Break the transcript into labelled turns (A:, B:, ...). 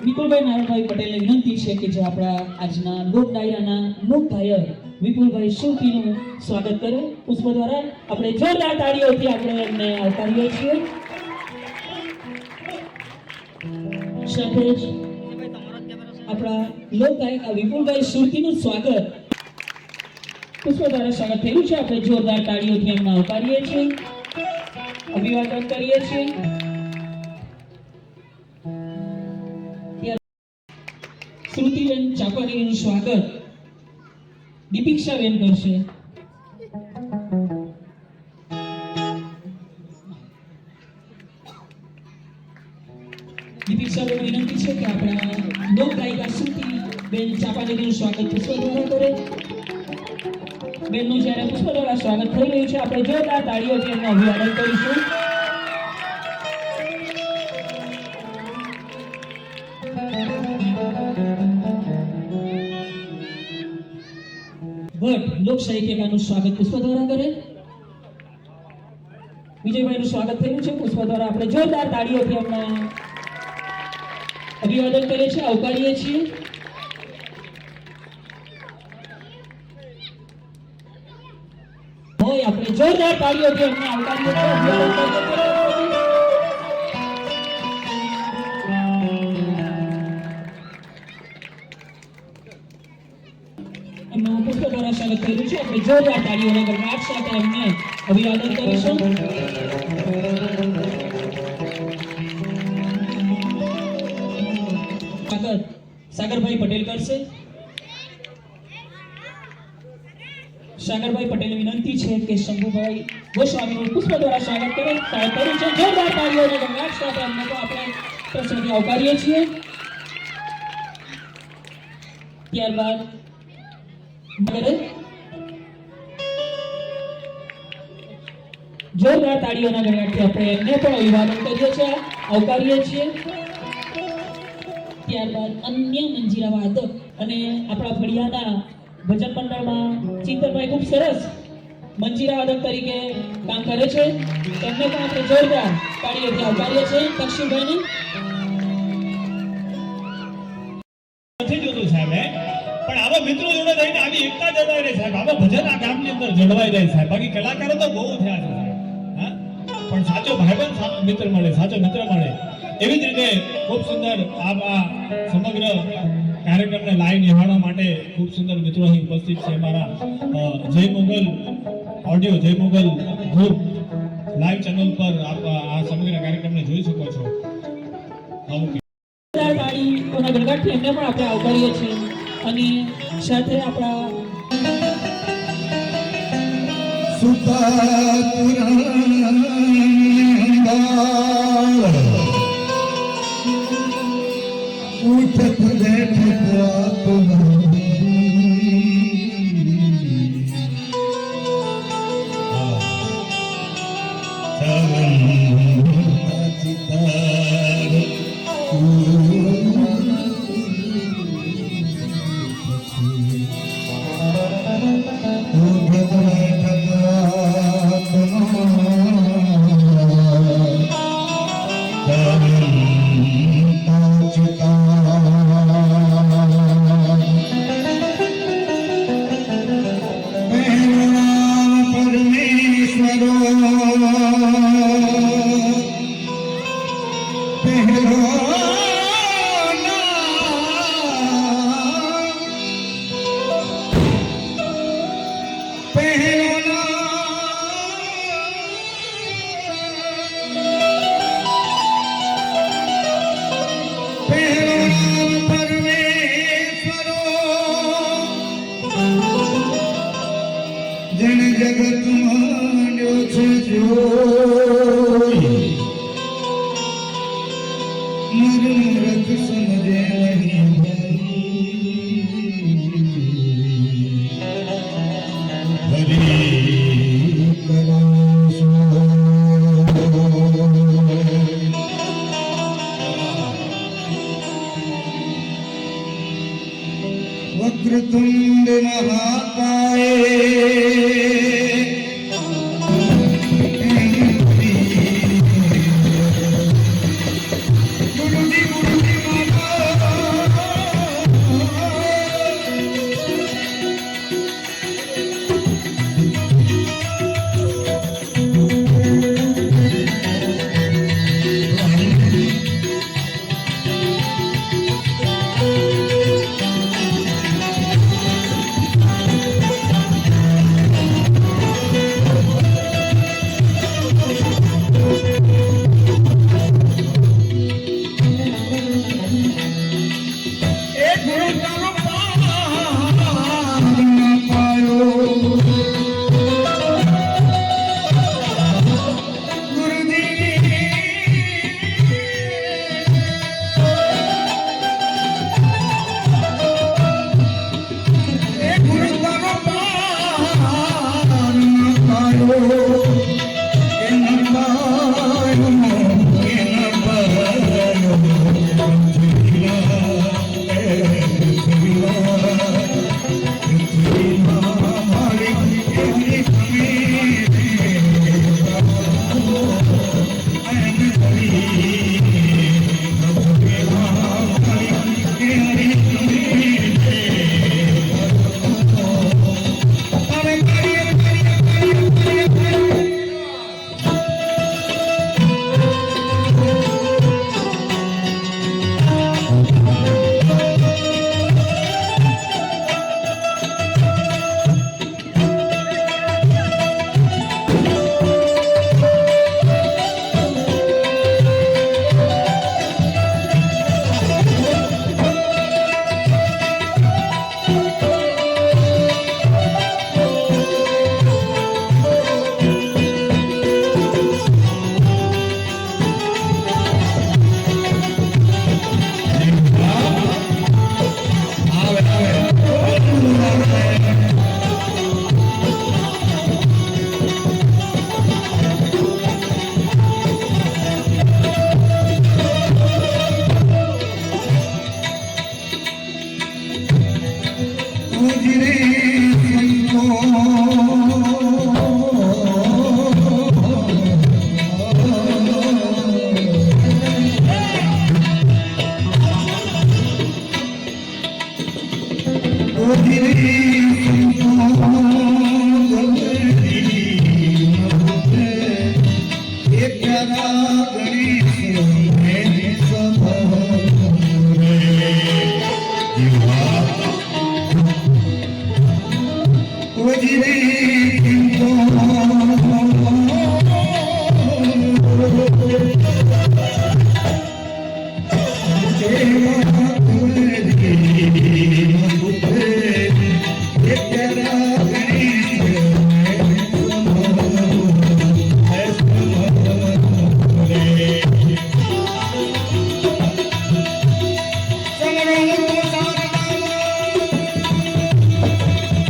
A: વિપુલભાઈ નારાયણભાઈ પટેલને વિનંતી છે કે જે આપણા આજના લોક ડાયરાના લોક ગાયક વિપુલભાઈ સુરતીનું સ્વાગત કરે પુષ્પ દ્વારા. આપણે જોરદાર તાળીઓથી આપણે એમને આવકારીએ છીએ. સાથે જ આપણા લોક ગાયક વિપુલભાઈ સુરતીનું સ્વાગત પુષ્પ દ્વારા સ્વાગત થયું છે. આપણે જોરદાર તાળીઓથી એમને આવકારીએ છીએ, અભિવાદન કરીએ છીએ. શ્રુતિબેન ચાપાણીનું સ્વાગત દીપિક્ષાબેન કરશે. દીપિક્ષાબેન વિનંતી છે કે આપણા લોક ગાયિકા શ્રુતિબેન ચાપાણીનું સ્વાગત પુષ્પ દ્વારા કરે. બેનનું જ્યારે પુષ્પ દ્વારા સ્વાગત થઈ રહ્યું છે, આપણે જોરદાર તાળીઓથી એમનું અભિવાદન કરીશું. લોક સાહિત્યકારનું સ્વાગત પુષ્પ દ્વારા કરે. વિજયભાઈનું સ્વાગત થયું છે પુષ્પ દ્વારા. આપણે જોરદાર તાળીઓથી એમને અભિવાદન કરીએ છીએ, આવકારીએ છીએ. હોય આપણે જોરદાર તાળીઓથી એમને આવકારીએ છીએ, અભિવાદન કરીએ છીએ. પુષ્પ દ્વારા સ્વાગત કર્યું છે. આપણે જોરદાર તાળીઓના ગણગણાટ સાથે એમને અભિવાદન કરીશું. સાગરભાઈ પટેલ કરશે. સાગરભાઈ પટેલની વિનંતી છે કે શંભુભાઈ ગોસ્વામીનું પુષ્પ દ્વારા સ્વાગત કરે. કર્યું છે. જોરદાર તાળીઓના ગણગણાટ સાથે એમને તો આપણે પ્રસંગે આવકારીએ છીએ. ત્યારબાદ જોરદાર તાળીઓના ગણગણાટથી આપણે એમને પણ અભિવાદન કરીએ છીએ, આવકારીએ છીએ. ત્યારબાદ અન્ય મંજીરા વાદક અને આપણા ફળિયાના ભજન મંડળમાં ચિંતનભાઈ ખૂબ સરસ મંજીરા વાદક તરીકે કામ કરે છે. તેમને પણ આપણે જોરદાર તાળીઓથી આવકારીએ છીએ. દક્ષિણભાઈને
B: નથી જોતું સાહેબ, પણ આવા મિત્રો જોડે રહીને આવી એકતા જળવાઈ રહી સાહેબ. આવા ભજન આ ગામની અંદર જળવાઈ રહી સાહેબ. બાકી કલાકારો તો બહુ થયા છે સાહેબ, હા, પણ સાચો ભાઈબંધ મિત્ર મળે, સાચો મિત્ર મળે. એવી જ રીતે ખૂબ સુંદર આ સમગ્ર કાર્યક્રમને લાઈવ નિહાળવા માટે ખૂબ સુંદર મિત્રો અહીં ઉપસ્થિત છે. અમારા જય મોગલ ઓડિયો, જય મોગલ ગ્રુપ લાઈવ ચેનલ પર આપ આ સમગ્ર કાર્યક્રમને જોઈ શકો છો.
A: તાળીઓના ગણગણાટથી એમને પણ આપણે આવકારીએ છીએ. અને સાથે આપણા
C: ઉઠત जन जगत मान्यो छे जोई मर मूर्ख समझे नहीं हरि करो सो કાકાએ